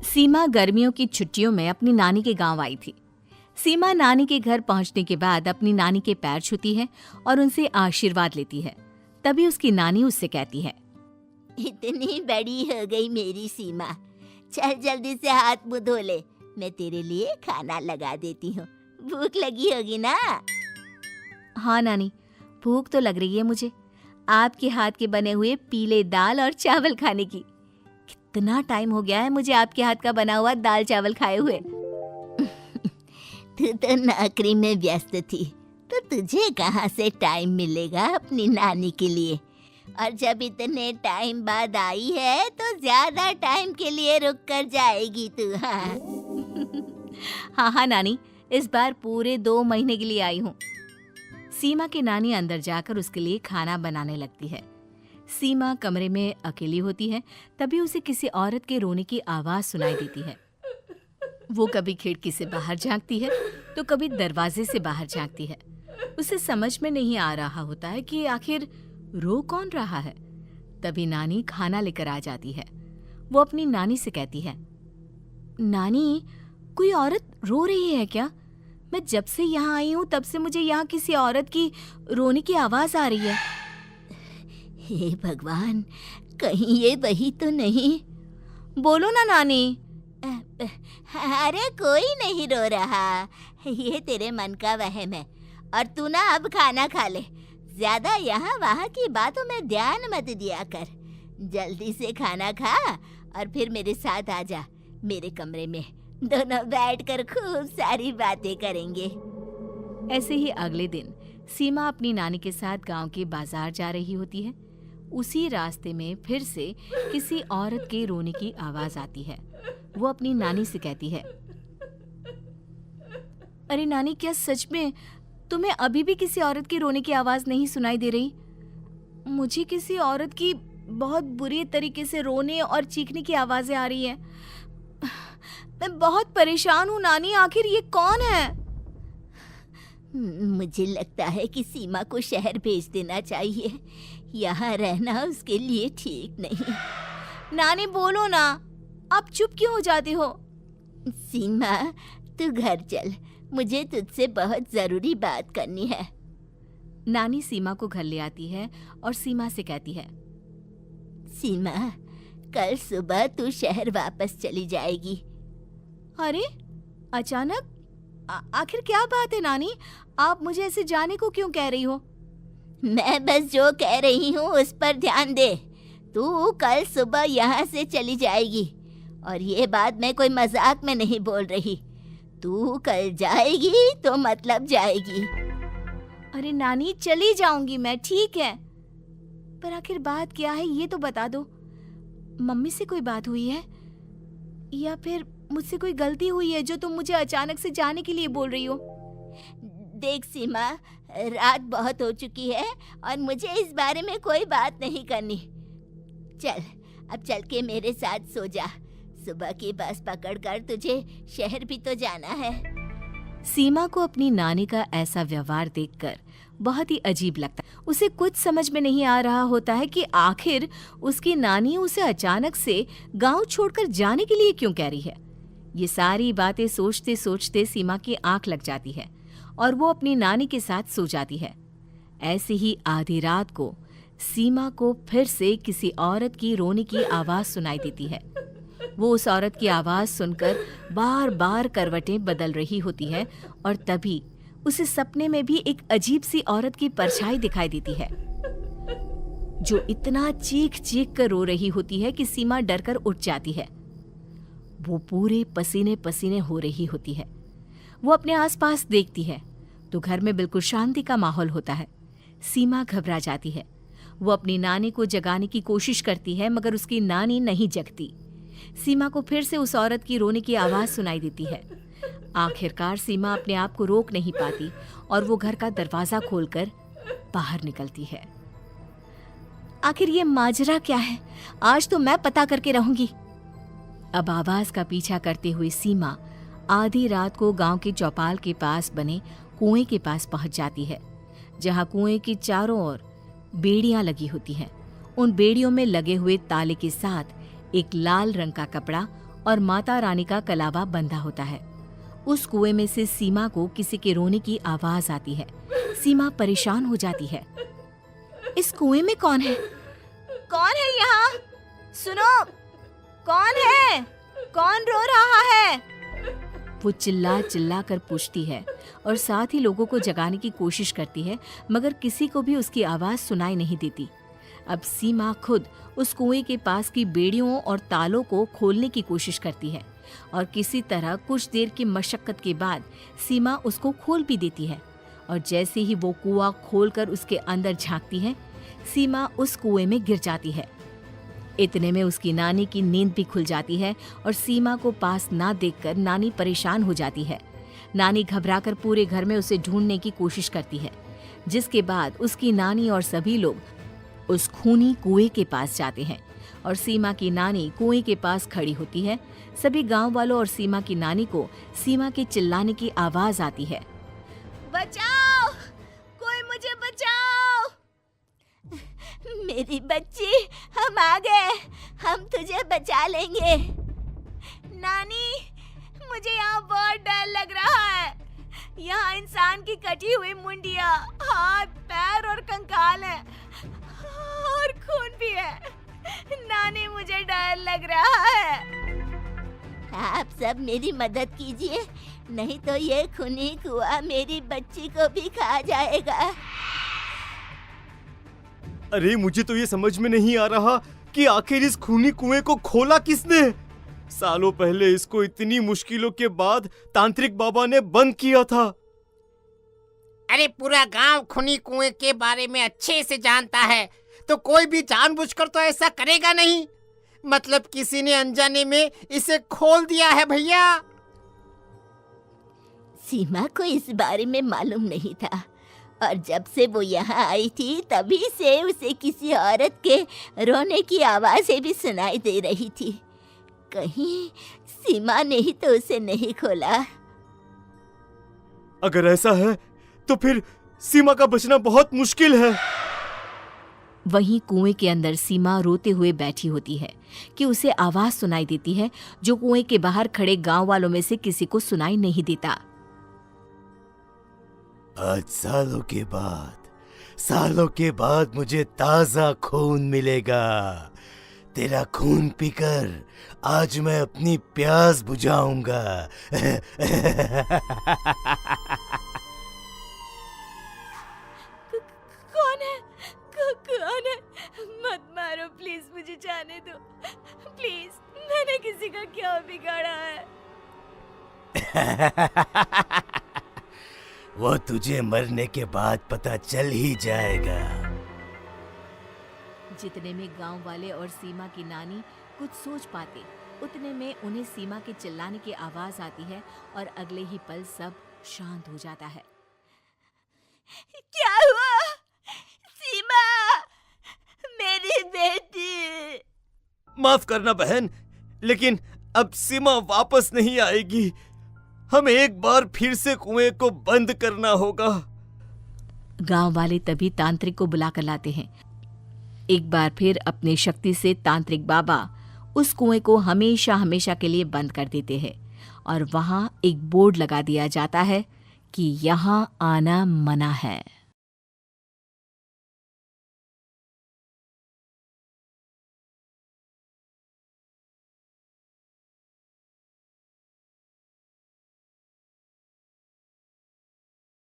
सीमा गर्मियों की छुट्टियों में अपनी नानी के गांव आई थी। सीमा नानी के घर पहुंचने के बाद अपनी नानी के पैर छूती है और उनसे आशीर्वाद लेती है। तभी उसकी नानी उससे कहती है, इतनी बड़ी हो गई मेरी सीमा, चल जल्दी से हाथ मुंह धो ले, मैं तेरे लिए खाना लगा देती हूँ। भूख लगी होगी ना? हाँ नानी, भूख तो लग रही है मुझे, आपके हाथ के बने हुए पीले दाल और चावल खाने की। कितना टाइम हो गया है मुझे आपके हाथ का बना हुआ दाल चावल खाए हुए। तू तो नौकरी में व्यस्त थी, तो तुझे कहाँ से टाइम मिलेगा अपनी नानी के लिए? और जब इतने टाइम बाद आई है तो ज्यादा टाइम के लिए रुक कर जाएगी तू। हाँ हाँ नानी, इस बार पूरे 2 महीने के लिए आई हूँ। सीमा की नानी अंदर जाकर उसके लिए खाना बनाने लगती है। सीमा कमरे में अकेली होती है, तभी उसे किसी औरत के रोने की आवाज सुनाई देती है। वो कभी खिड़की से बाहर झांकती है तो कभी दरवाजे से बाहर झांकती है। उसे समझ में नहीं आ रहा होता है कि आखिर रो कौन रहा है। तभी नानी खाना लेकर आ जाती है। वो अपनी नानी से कहती है, नानी, कोई औरत रो रही है क्या? मैं जब से यहाँ आई हूँ तब से मुझे यहाँ किसी औरत की रोने की आवाज आ रही है। हे भगवान, कहीं ये वही तो नहीं? बोलो ना नानी। अरे कोई नहीं रो रहा, ये तेरे मन का वहम है। और तू ना अब खाना खा ले, ज्यादा यहाँ वहाँ की बातों में ध्यान मत दिया कर। जल्दी से खाना खा और फिर मेरे साथ आ जा मेरे कमरे में, दोनों बैठकर खूब सारी बातें करेंगे। ऐसे ही अगले दिन सीमा अपनी नानी के साथ गांव के बाजार जा रही होती है। उसी रास्ते में फिर से किसी औरत के रोने की आवाज आती है। वो अपनी नानी से कहती है, अरे नानी, क्या सच में तुम्हें अभी भी किसी औरत की रोने की आवाज नहीं सुनाई दे रही? मुझे किसी औरत की बहुत बुरी तरीके से रोने और चीखने की आवाजें आ रही हैं। मैं बहुत परेशान हूँ नानी, आखिर ये कौन है? मुझे लगता है कि सीमा को शहर भेज देना चाहिए, यहाँ रहना उसके लिए ठीक नहीं। नानी बोलो ना, आप चुप क्यों हो जाती हो? सीमा, तू घर चल, मुझे तुझसे बहुत जरूरी बात करनी है। नानी सीमा को घर ले आती है और सीमा से कहती है, सीमा, कल सुबह तू शहर वापस चली जाएगी। अरे अचानक? आखिर क्या बात है नानी, आप मुझे ऐसे जाने को क्यों कह रही हो? मैं बस जो कह रही हूँ उस पर ध्यान दे। तू कल सुबह यहाँ से चली जाएगी, और ये बात मैं कोई मजाक में नहीं बोल रही। तू कल जाएगी तो मतलब जाएगी। अरे नानी, चली जाऊंगी मैं, ठीक है, पर आखिर बात क्या है ये तो बता दो। मम्मी से कोई बात हुई है या फिर मुझसे कोई गलती हुई है जो तुम मुझे अचानक से जाने के लिए बोल रही हो? देख सीमा, रात बहुत हो चुकी है और मुझे इस बारे में कोई बात नहीं करनी। चल, अब चल के मेरे साथ सो जा। सुबह की बस पकड़कर तुझे शहर भी तो जाना है। सीमा को अपनी नानी का ऐसा व्यवहार देखकर बहुत ही अजीब लगता है। उसे कुछ समझ में नहीं आ रहा होता है कि आखिर उसकी नानी उसे अचानक से गांव छोड़कर जाने के लिए क्यों कह रही है। ये सारी बातें सोचते सोचते सीमा की आंख लग जाती है और वो अपनी नानी के साथ सो जाती है। ऐसे ही आधी रात को सीमा को फिर से किसी औरत की रोने की आवाज सुनाई देती है। वो उस औरत की आवाज सुनकर बार बार करवटें बदल रही होती है और तभी उसे सपने में भी एक अजीब सी औरत की परछाई दिखाई देती है, जो इतना चीख चीख कर रो रही होती है कि सीमा डरकर उठ जाती है। वो पूरे पसीने पसीने हो रही होती है। वो अपने आसपास देखती है तो घर में बिल्कुल शांति का माहौल होता है। सीमा घबरा जाती है। वो अपनी नानी को जगाने की कोशिश करती है, मगर उसकी नानी नहीं जगती। सीमा को फिर से उस औरत की रोने की आवाज सुनाई देती है। आखिरकार सीमा अपने आप को रोक नहीं पाती और वो घर का दरवाजा खोलकर बाहर निकलती है। आखिर ये माजरा क्या है? आज तो मैं पता करके रहूंगी। अब आवाज का पीछा करते हुए सीमा आधी रात को गांव के चौपाल के पास बने कुएं के पास पहुंच जाती है, जहां कुएं की चारों ओर बेड़ियां लगी होती हैं। उन बेड़ियों में लगे हुए ताले के साथ एक लाल रंग का कपड़ा और माता रानी का कलावा बंधा होता है। उस कुएं में से सीमा को किसी के रोने की आवाज आती है। सीमा परेशान हो जाती है। इस कुएं में कौन है? कौन है यहाँ? सुनो, कौन है? कौन रो रहा है? वो चिल्ला चिल्ला कर पूछती है और साथ ही लोगों को जगाने की कोशिश करती है, मगर किसी को भी उसकी आवाज सुनाई नहीं देती। अब सीमा खुद उस कुएं के पास की बेड़ियों और तालों को खोलने की कोशिश करती है और किसी तरह कुछ देर की मशक्कत के बाद सीमा उसको खोल भी देती है। और जैसे ही वो कुआं खोलकर उसके अंदर झांकती है, सीमा उस कुएं में गिर जाती है। इतने में उसकी नानी की नींद भी खुल जाती है और सीमा को पास ना देखकर नानी परेशान हो जाती है। नानी घबराकर पूरे घर में उसे ढूंढने की कोशिश करती है, जिसके बाद उसकी नानी और सभी लोग उस खूनी कुएं के पास जाते हैं और सीमा की नानी कुएं के पास खड़ी होती है। सभी गांव वालों और सीमा की नानी को सीमा के चिल्लाने की आवाज आती है, बचाओ, कोई मुझे बचाओ। मेरी बच्ची, हम आ गए, हम तुझे बचा लेंगे। नानी, मुझे यहाँ बहुत डर लग रहा है। यहाँ इंसान की कटी हुई मुंडिया, हाथ, पैर और कंकाल है और खून भी है। नानी, मुझे डर लग रहा है। आप सब मेरी मदद कीजिए, नहीं तो ये खूनी कुआं मेरी बच्ची को भी खा जाएगा। अरे मुझे तो ये समझ में नहीं आ रहा कि आखिर इस खूनी कुएं को खोला किसने। सालों पहले इसको इतनी मुश्किलों के बाद तांत्रिक बाबा ने बंद किया था। अरे पूरा गांव खूनी कुएं के बारे में अच्छे से जानता है, तो कोई भी जानबूझकर तो ऐसा करेगा नहीं। मतलब किसी ने अनजाने में इसे खोल दिया है भैया। सीमा को इस बारे में मालूम नहीं था और जब से वो यहाँ आई थी तभी से उसे किसी औरत के रोने की आवाज़ें भी सुनाई दे रही थी। कहीं सीमा ने ही तो उसे नहीं खोला। अगर ऐसा है तो फिर सीमा का बचना बहुत मुश्किल है। वहीं कुएं के अंदर सीमा रोते हुए बैठी होती है कि उसे आवाज सुनाई देती है जो कुएं के बाहर खड़े गांव वालों में से किसी को सुनाई नहीं देता। आज सालों के बाद मुझे ताजा खून मिलेगा। तेरा खून पीकर आज मैं अपनी प्यास बुझाऊंगा। कौन है? मत मारो प्लीज, मुझे जाने दो प्लीज। मैंने किसी का क्या बिगाड़ा है? वो तुझे मरने के बाद पता चल ही जाएगा। जितने में गांव वाले और सीमा की नानी कुछ सोच पाते, उतने में उन्हें सीमा के चिल्लाने की आवाज आती है और अगले ही पल सब शांत हो जाता है। क्या हुआ? सीमा, मेरी बेटी। माफ करना बहन, लेकिन अब सीमा वापस नहीं आएगी। हमें एक बार फिर से कुएं को बंद करना होगा। गांव वाले तभी तांत्रिक को बुलाकर लाते हैं। एक बार फिर अपनी शक्ति से तांत्रिक बाबा उस कुएं को हमेशा हमेशा के लिए बंद कर देते हैं और वहां एक बोर्ड लगा दिया जाता है कि यहाँ आना मना है।